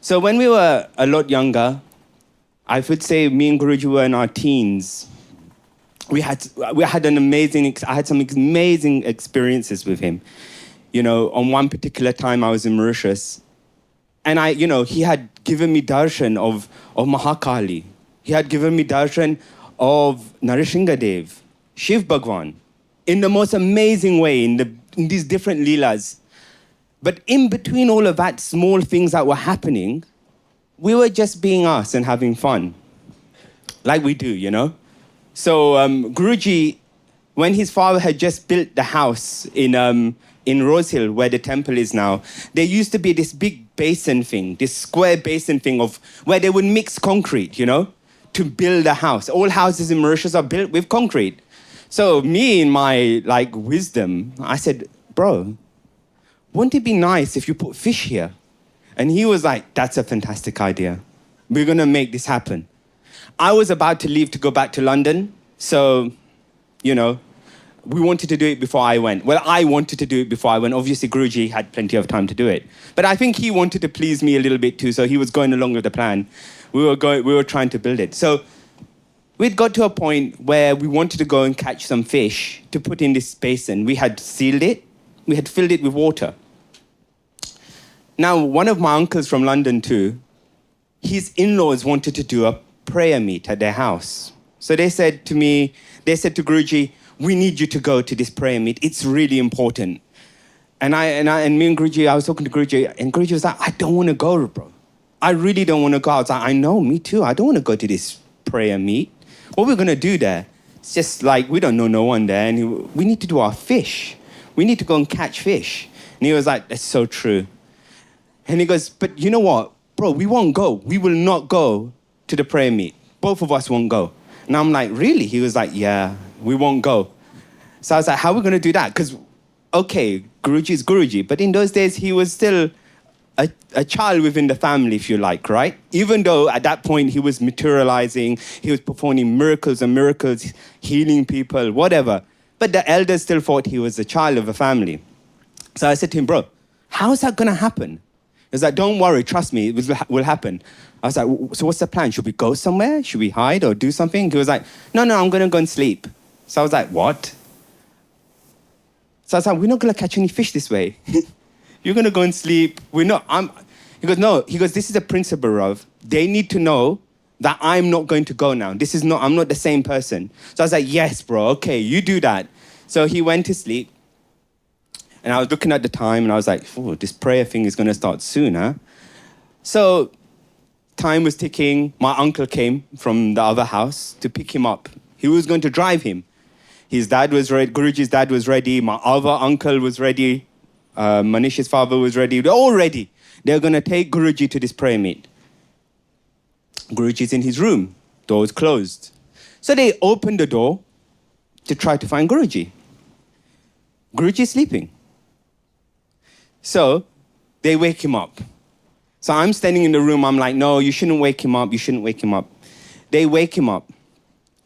So when we were a lot younger, I would say me and Guruji were in our teens. I had some amazing experiences with him. You know, on one particular time I was in Mauritius, and he had given me darshan of Mahakali. He had given me darshan of Narishingadev, Shiv Bhagwan, in the most amazing way, in these different leelas. But in between all of that, small things that were happening, we were just being us and having fun, like we do, you know? So Guruji, when his father had just built the house in Rose Hill, where the temple is now, there used to be this big basin thing, this square basin thing of where they would mix concrete, you know, to build a house. All houses in Mauritius are built with concrete. So me, in my wisdom, I said, bro, wouldn't it be nice if you put fish here? And he was like, that's a fantastic idea. We're going to make this happen. I was about to leave to go back to London. So, we wanted to do it before I went. Well, I wanted to do it before I went. Obviously, Guruji had plenty of time to do it. But I think he wanted to please me a little bit too, so he was going along with the plan. We were trying to build it. So we'd got to a point where we wanted to go and catch some fish to put in this basin. We had sealed it. We had filled it with water. Now, one of my uncles from London too, his in-laws wanted to do a prayer meet at their house. So they said to Guruji, we need you to go to this prayer meet. It's really important. And me and Guruji, I was talking to Guruji, and Guruji was like, I don't want to go, bro. I really don't want to go. I was like, I know, me too. I don't want to go to this prayer meet. What we're going to do there, it's just like, we don't know no one there, and we need to do our fish. We need to go and catch fish. And he was like, that's so true. And he goes, but you know what, bro, we won't go. We will not go to the prayer meet. Both of us won't go. And I'm like, really? He was like, yeah, we won't go. So I was like, how are we going to do that? Because, okay, Guruji is Guruji, but in those days, he was still a child within the family, if you like, right? Even though at that point, he was materializing, he was performing miracles and miracles, healing people, whatever. But the elders still thought he was a child of the family. So I said to him, bro, how is that going to happen? He was like, don't worry, trust me, it will happen. I was like, so what's the plan? Should we go somewhere? Should we hide or do something? He was like, no, I'm going to go and sleep. So I was like, what? So I was like, we're not going to catch any fish this way. You're going to go and sleep. He goes, no. He goes, this is a principle of, they need to know that I'm not going to go now. I'm not the same person. So I was like, yes, bro, okay, you do that. So he went to sleep. And I was looking at the time and I was like, oh, this prayer thing is going to start soon, huh? So time was ticking. My uncle came from the other house to pick him up. He was going to drive him. His dad was ready. Guruji's dad was ready. My other uncle was ready. Manish's father was ready. They're all ready. They're going to take Guruji to this prayer meet. Guruji's in his room. Door's closed. So they opened the door to try to find Guruji. Guruji's sleeping. So they wake him up. So I'm standing in the room. I'm like, no, you shouldn't wake him up. You shouldn't wake him up. They wake him up.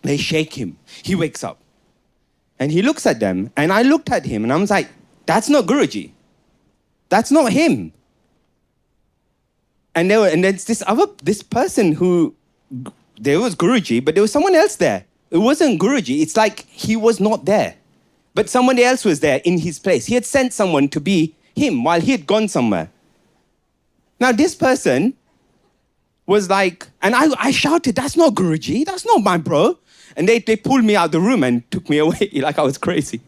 They shake him. He wakes up. And he looks at them. And I looked at him and I was like, that's not Guruji. That's not him. And there's this person who, there was Guruji, but there was someone else there. It wasn't Guruji. It's like he was not there. But somebody else was there in his place. He had sent someone to be him while he had gone somewhere. Now this person was like, and I shouted, that's not Guruji. That's not my bro. And they pulled me out of the room and took me away like I was crazy.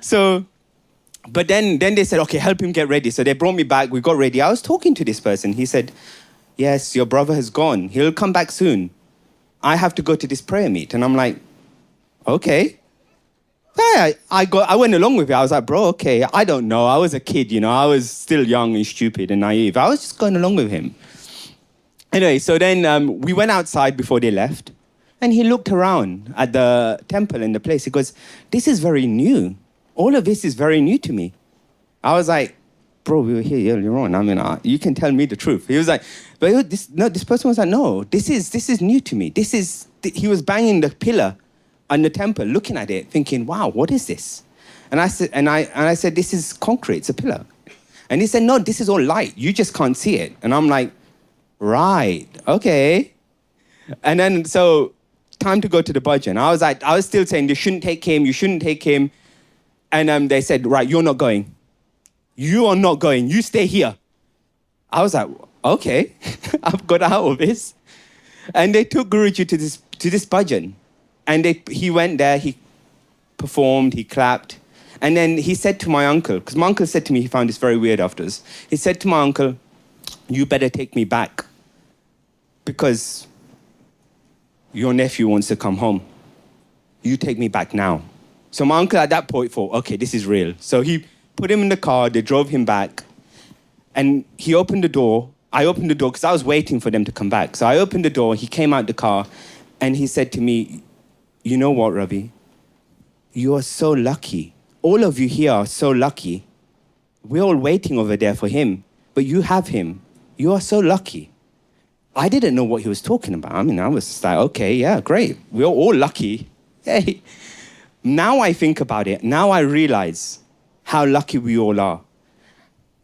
So, but then they said, okay, help him get ready. So they brought me back. We got ready. I was talking to this person. He said, yes, your brother has gone. He'll come back soon. I have to go to this prayer meet. And I'm like, okay. Yeah, I went along with it. I was like, bro, okay, I don't know. I was a kid, I was still young and stupid and naive. I was just going along with him. Anyway, so then we went outside before they left. And he looked around at the temple and the place. He goes, this is very new. All of this is very new to me. I was like, bro, we were here earlier on. I mean, you can tell me the truth. He was like, but this person was like, no, this is new to me. He was banging the pillar on the temple, looking at it, thinking, wow, what is this? And I said, this is concrete, it's a pillar. And he said, no, this is all light. You just can't see it. And I'm like, right, okay. And then, so time to go to the budget. I was still saying, you shouldn't take him. And they said, right, you're not going. You are not going. You stay here. I was like, okay, I've got out of this. And they took Guruji to this bhajan. And he went there, he performed, he clapped. And then he said to my uncle, because my uncle said to me, he found this very weird afterwards. He said to my uncle, you better take me back because your nephew wants to come home. You take me back now. So my uncle at that point thought, okay, this is real. So he put him in the car, they drove him back. And he opened the door. I opened the door because I was waiting for them to come back. So I opened the door, he came out the car, and he said to me, you know what, Ravi? You are so lucky. All of you here are so lucky. We're all waiting over there for him, but you have him. You are so lucky. I didn't know what he was talking about. I mean, I was just like, okay, yeah, great. We're all lucky. Hey. Now I think about it. Now I realize how lucky we all are.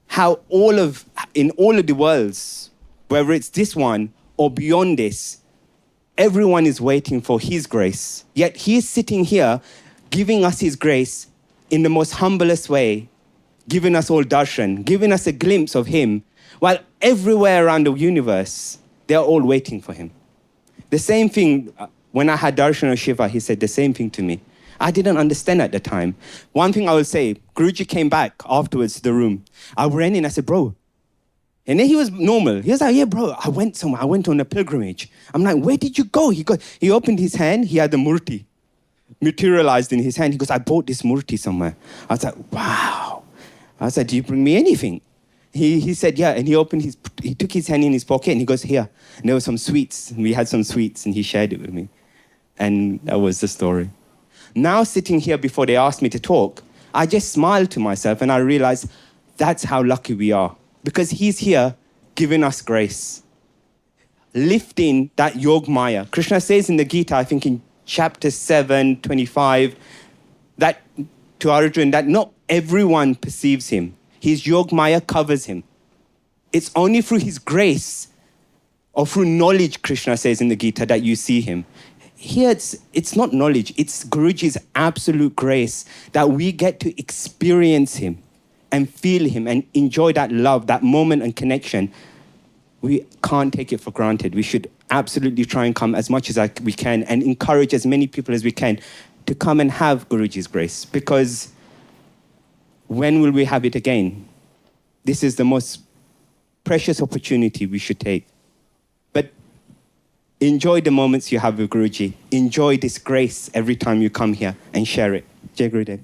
How in all of the worlds, whether it's this one or beyond this, everyone is waiting for his grace. Yet he is sitting here giving us his grace in the most humblest way, giving us all darshan, giving us a glimpse of him, while everywhere around the universe, they're all waiting for him. The same thing, when I had darshan of Shiva, he said the same thing to me. I didn't understand at the time. One thing I will say, Guruji came back afterwards to the room. I ran in, I said, bro. And then he was normal. He was like, yeah, bro, I went somewhere. I went on a pilgrimage. I'm like, where did you go? He opened his hand. He had the murti materialized in his hand. He goes, I bought this murti somewhere. I was like, wow. I said, do you bring me anything? He said, yeah. And he took his hand in his pocket and he goes, here. And there were some sweets. And we had some sweets and he shared it with me. And that was the story. Now sitting here before they asked me to talk, I just smiled to myself and I realized that's how lucky we are. Because he's here giving us grace. Lifting that yog maya. Krishna says in the Gita, I think in chapter 7:25, that to Arjuna, that not everyone perceives him. His yog maya covers him. It's only through his grace or through knowledge, Krishna says in the Gita, that you see him. Here it's not knowledge, it's Guruji's absolute grace that we get to experience him and feel him and enjoy that love, that moment and connection. We can't take it for granted. We should absolutely try and come as much as we can and encourage as many people as we can to come and have Guruji's grace. Because when will we have it again? This is the most precious opportunity we should take. But enjoy the moments you have with Guruji. Enjoy this grace every time you come here and share it. Jai Gurudev.